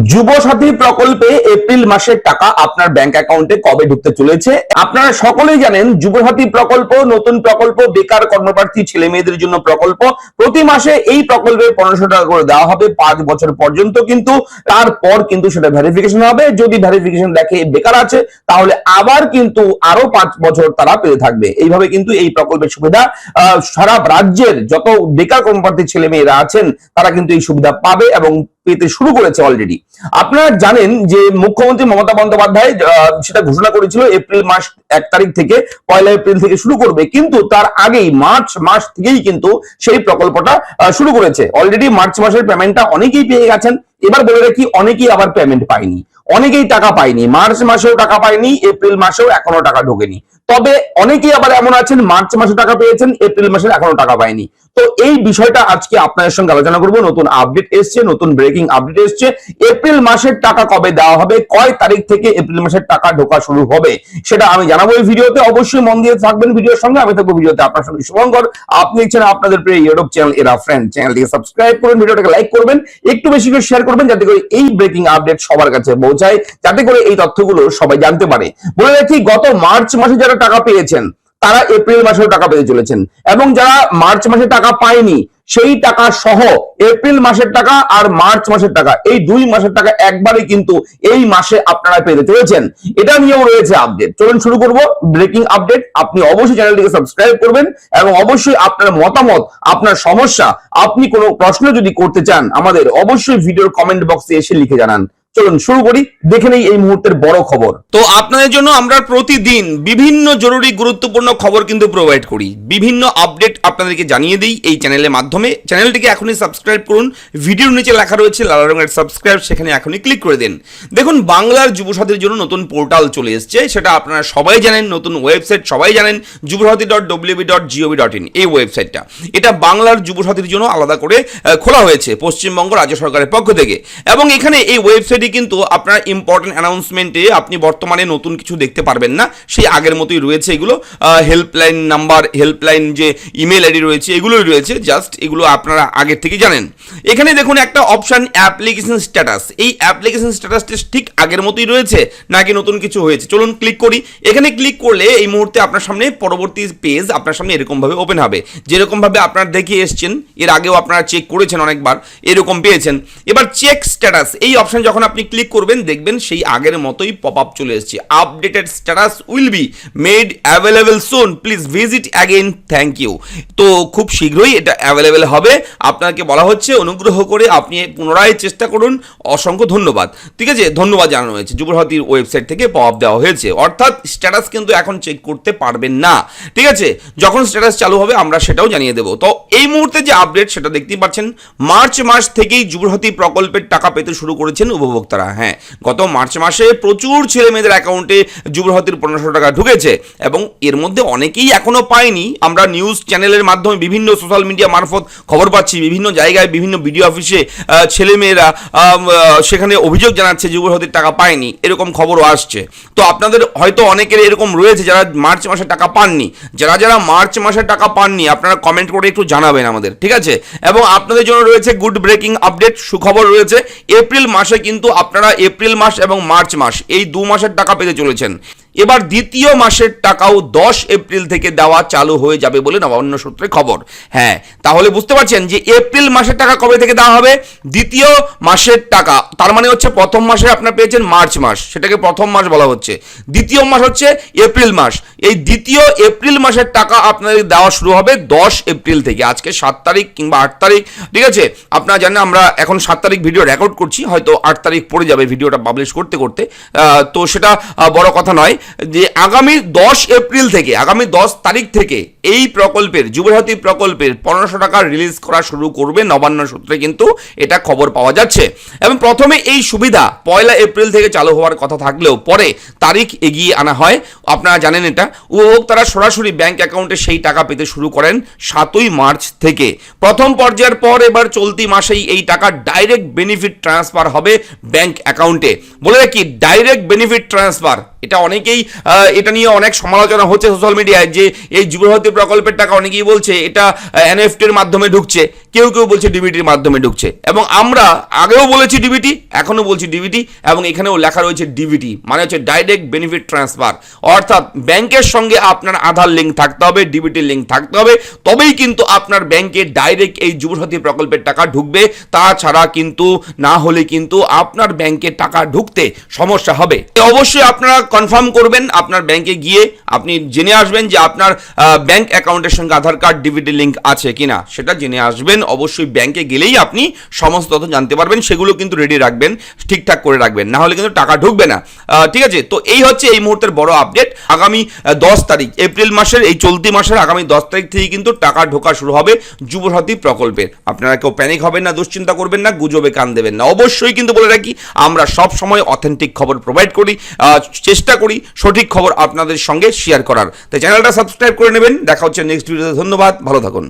যুবসাথী প্রকল্পে এপ্রিল মাসের টাকা আপনার ব্যাংক অ্যাকাউন্টে কবে ঢুকতে চলেছে? আপনারা সকলেই জানেন যুবসাথী প্রকল্প নতুন প্রকল্প, বেকার কর্মপ্রার্থী ছেলে মেয়েদের জন্য প্রকল্প। প্রতি মাসে এই প্রকল্পে 1500 টাকা করে দেওয়া হবে 5 বছর পর্যন্ত, কিন্তু তারপর কিন্তু সেটা ভেরিফিকেশন হবে। যদি ভেরিফিকেশন দেখে বেকার আছে তাহলে আবার কিন্তু আরো 5 বছর তারা পেতে থাকবে। এইভাবে কিন্তু এই প্রকল্পের সুবিধা সারা রাজ্যের যত বেকার কর্মপ্রার্থী ছেলে মেয়েরা আছেন তারা কিন্তু এই সুবিধা পাবে এবং পেতে শুরু করেছে অলরেডি। আপনারা জানেন যে মুখ্যমন্ত্রী মমতা বন্দ্যোপাধ্যায় সেটা ঘোষণা করেছিল এপ্রিল মাস 1 তারিখ থেকে, 1 এপ্রিল থেকে শুরু করবে, কিন্তু তার আগেই মার্চ মাস থেকেই কিন্তু সেই প্রকল্পটা শুরু করেছে। অলরেডি মার্চ মাসের পেমেন্টটা অনেকেই পেয়ে গেছেন। এবার বলে রাখি, অনেকেই আবার পেমেন্ট পায়নি, অনেকেই টাকা পায়নি, মার্চ মাসেও টাকা পায়নি, এপ্রিল মাসেও এখনো টাকা ঢোকেনি। তবে অনেকেই আবার এমন আছেন মার্চ মাসে টাকা পেয়েছেন, এপ্রিল মাসে এখনো টাকা পায়নি। তো এই বিষয়টা আজকে আপনাদের সঙ্গে আলোচনা করব। নতুন আপডেট এসছে, নতুন ব্রেকিং আপডেট এসছে। এপ্রিল মাসের টাকা কবে দেওয়া হবে, কয় তারিখ থেকে এপ্রিল মাসের টাকা ঢোকা শুরু হবে সেটা আমি জানাবো এই ভিডিওতে। অবশ্যই মন দিয়ে থাকবেন ভিডিওর সঙ্গে, আমি থাকবো ভিডিওতে আপনার সঙ্গে শুভঙ্কর। আপনি দেখছেন আপনাদের প্রিয় ইউটিউব চ্যানেল এরা ফ্রেন্ড। চ্যানেলটিকে সাবস্ক্রাইব করুন, ভিডিওটাকে লাইক করবেন, একটু বেশি করে শেয়ার করবেন, যাতে করে এই ব্রেকিং আপডেট সবার কাছে পৌঁছায়, যাতে করে এই তথ্যগুলো সবাই জানতে পারে। বলে রাখি, গত মার্চ মাসে যারা টাকা পেয়েছেন তারা এপ্রিল মাসেও টাকা পেতে চলেছেন, এবং যারা মার্চ মাসে টাকা পায়নি সেই টাকা সহ এপ্রিল মাসের টাকা আর মার্চ মাসের টাকা, এই 2 মাসের টাকা একবারে কিন্তু এই মাসে আপনারা পেতে চলেছেন। এটা নিয়েও রয়েছে আপডেট। চলুন শুরু করব ব্রেকিং আপডেট। আপনি অবশ্যই চ্যানেলটিকে সাবস্ক্রাইব করবেন এবং অবশ্যই আপনার মতামত, আপনার সমস্যা, আপনি কোনো প্রশ্ন যদি করতে চান আমাদের, অবশ্যই ভিডিওর কমেন্ট বক্সে এসে লিখে জানান। চলুন শুরু করি, দেখে নেই এই মুহূর্তের বড় খবর। তো আপনাদের জন্য আমরা প্রতিদিন বিভিন্ন জরুরি গুরুত্বপূর্ণ খবর কিন্তু প্রোভাইড করি, বিভিন্ন আপডেট আপনাদেরকে জানিয়ে দিই এই চ্যানেলের মাধ্যমে। চ্যানেলটিকে এখনই সাবস্ক্রাইব করুন, ভিডিওর নিচে লেখা রয়েছে লাল রঙের সাবস্ক্রাইব, সেখানে এখনই ক্লিক করে দিন। দেখুন, বাংলার যুবসাথীর জন্য নতুন পোর্টাল চলে এসেছে, সেটা আপনারা সবাই জানেন। নতুন ওয়েবসাইট সবাই জানেন, যুবসাথী.wb.gov.in এই ওয়েবসাইটটা। এটা বাংলার যুবসাথীর জন্য আলাদা করে খোলা হয়েছে পশ্চিমবঙ্গ রাজ্য সরকারের পক্ষ থেকে, এবং এখানে এই ওয়েবসাইট কিন্তু আপনার ইম্পর্টেন্ট অ্যানাউন্সমেন্টে আপনি বর্তমানে নতুন কিছু দেখতে পারবেন না, সেই আগের মতোই রয়েছে। এগুলো হেল্পলাইন নাম্বার, হেল্পলাইন যে ইমেল আইডি রয়েছে এগুলোই রয়েছে, জাস্ট এগুলো আপনারা আগের থেকে জানেন। এখানে দেখুন একটা অপশন অ্যাপ্লিকেশন স্ট্যাটাস। এই অ্যাপ্লিকেশন স্ট্যাটাসটা ঠিক আগের মতোই রয়েছে নাকি নতুন কিছু হয়েছে? চলুন ক্লিক করি। এখানে ক্লিক করলে এই মুহূর্তে আপনার সামনে পরবর্তী পেজ আপনার সামনে এরকম ভাবে ওপেন হবে, যেরকম ভাবে আপনারা দেখে এসছেন, এর আগেও আপনারা চেক করেছেন অনেকবার, এরকম পেয়েছেন। এবার চেক স্ট্যাটাস এই অপশন যখন আপনি ক্লিক করবেন দেখবেন সেই আগের মতোই পপ আপ চলে এসেছে। Updated status will be made available soon, please visit again, thank you. তো খুব শীঘ্রই এটা অ্যাভেলেবেল হবে। আপনাকে বলা হচ্ছে অনুগ্রহ করে আপনি পুনরায় চেষ্টা করুন, অসংখ্য ধন্যবাদ। ঠিক আছে, ধন্যবাদ জানানো হয়েছে। যুবসাথীর ওয়েবসাইট থেকে পপ আপ দেওয়া হয়েছে, অর্থাৎ স্ট্যাটাস কিন্তু এখন চেক করতে পারবেন না। ঠিক আছে, যখন স্ট্যাটাস চালু হবে আমরা সেটাও জানিয়ে দেবো। তো এই মুহূর্তে যে আপডেট সেটা দেখতেই পাচ্ছেন, মার্চ মাস থেকেই যুবসাথী প্রকল্পের টাকা পেতে শুরু করেছেন উপভোক্তারা। হ্যাঁ, গত মার্চ মাসে প্রচুর ছেলে মেয়েদের অ্যাকাউন্টে যুবসাথীর 1500 টাকা ঢুকেছে, এবং এর মধ্যে অনেকেই এখনো পায়নি। আমরা নিউজ চ্যানেলের মাধ্যমে বিভিন্ন সোশ্যাল মিডিয়া মারফত খবর পাচ্ছি, বিভিন্ন জায়গায় বিভিন্ন বিডিও অফিসে ছেলে মেয়েরা সেখানে অভিযোগ জানাচ্ছে যুবসাথীর টাকা পায়নি, এরকম খবরও আসছে। তো আপনাদের হয়তো অনেকের এরকম রয়েছে যারা মার্চ মাসে টাকা পাননি। যারা যারা মার্চ মাসে টাকা পাননি আপনারা কমেন্ট করে একটু জানাবেন আমাদের, ঠিক আছে? এবং আপনাদের জন্য রয়েছে গুড ব্রেকিং আপডেট, সুখবর রয়েছে। এপ্রিল মাসে কিন্তু আপনারা এপ্রিল মাস এবং মার্চ মাস এই 2 মাসের টাকা পেতে চলেছেন। এবার দ্বিতীয় মাসের টাকাও 10 এপ্রিল থেকে দেওয়া চালু হয়ে যাবে বলে নবান্ন সূত্রে খবর। হ্যাঁ, তাহলে বুঝতে পারছেন যে এপ্রিল মাসের টাকা কবে থেকে দেওয়া হবে? দ্বিতীয় মাসের টাকা, তার মানে হচ্ছে প্রথম মাসে আপনারা পেয়েছেন মার্চ মাস, সেটাকে প্রথম মাস বলা হচ্ছে। দ্বিতীয় মাস হচ্ছে এপ্রিল মাস। এই দ্বিতীয় এপ্রিল মাসের টাকা আপনাদের দেওয়া শুরু হবে 10 এপ্রিল থেকে। আজকে 7 তারিখ কিংবা 8 তারিখ, ঠিক আছে? আপনারা জানেন আমরা এখন 7 তারিখ ভিডিও রেকর্ড করছি, হয়তো 8 তারিখ পড়ে যাবে ভিডিওটা পাবলিশ করতে করতে, তো সেটা বড় কথা নয়। যে আগামী 10 এপ্রিল থেকে, আগামী 10 তারিখ থেকে এই প্রকল্পের, যুবসাথী প্রকল্পের 1500 টাকা রিলিজ করা শুরু করবে নবান্ন সূত্রে, কিন্তু এটা খবর পাওয়া যাচ্ছে। এবং প্রথমে এই সুবিধা 1 এপ্রিল থেকে চালু হওয়ার কথা থাকলেও পরে তারিখ এগিয়ে আনা হয়। আপনারা জানেন এটা। উপভোক্তারা সরাসরি ব্যাংক অ্যাকাউন্টে সেই টাকা পেতে শুরু করেন 7ই মার্চ থেকে। প্রথম পর্যায়ের পর এবার চলতি মাসেই এই টাকা ডাইরেক্ট বেনিফিট ট্রান্সফার হবে ব্যাংক অ্যাকাউন্টে। বলে রাখি, ডাইরেক্ট বেনিফিট ট্রান্সফার এটা অনেকেই এটা নিয়ে অনেক সমালোচনা হচ্ছে সোশ্যাল মিডিয়ায় যে এই যুবভারতী প্রকল্পের টাকা অনেকেই বলছে এটা এনএফটির মাধ্যমে ঢুকছে, কেউ কেউ বলছে ডিবিটির মাধ্যমে ঢুকছে, এবং আমরা আগেও বলেছি ডিবিটি, এখনো বলছি ডিবিটি, এবং এখানেও লেখা রয়েছে ডিবিটি মানে হচ্ছে ডাইরেক্ট বেনিফিট ট্রান্সফার। অর্থাৎ ব্যাংকের সঙ্গে আপনার আধার লিঙ্ক থাকতে হবে, ডিবিটির লিঙ্ক থাকতে হবে, তবেই কিন্তু আপনার ব্যাংকে ডাইরেক্ট এই যুবসাথী প্রকল্পের টাকা ঢুকবে। তাছাড়া কিন্তু না হলে কিন্তু আপনার ব্যাংকে টাকা ঢুকতে সমস্যা হবে। অবশ্যই আপনারা কনফার্ম করবেন, আপনার ব্যাংকে গিয়ে আপনি জেনে আসবেন যে আপনার ব্যাংক অ্যাকাউন্টের সঙ্গে আধার কার্ড ডিবিটি লিঙ্ক আছে কিনা, সেটা জেনে আসবেন। অবশ্যই ব্যাংকে গেলেই আপনি সমস্ত তথ্য জানতে পারবেন, সেগুলো কিন্তু রেডি রাখবেন, ঠিকঠাক করে রাখবেন, না হলে কিন্তু টাকা ঢুকবে না। ঠিক আছে, তো এই হচ্ছে এই মুহূর্তের বড় আপডেট। আগামী 10 তারিখ এপ্রিল মাসের, এই চলতি মাসের আগামী 10 তারিখ থেকে কিন্তু টাকা ঢোকা শুরু হবে যুবসাথী প্রকল্পের। আপনারা কেউ প্যানিক হবেন না, দুশ্চিন্তা করবেন না, গুজবে কান দেবেন না। অবশ্যই কিন্তু বলে রাখি, আমরা সব সময় অথেন্টিক খবর প্রোভাইড করি, চেষ্টা করি সঠিক খবর আপনাদের সঙ্গে শেয়ার করার। তাই চ্যানেলটা সাবস্ক্রাইব করে নেবেন। দেখা হচ্ছে নেক্সট ভিডিওতে। ধন্যবাদ, ভালো থাকুন।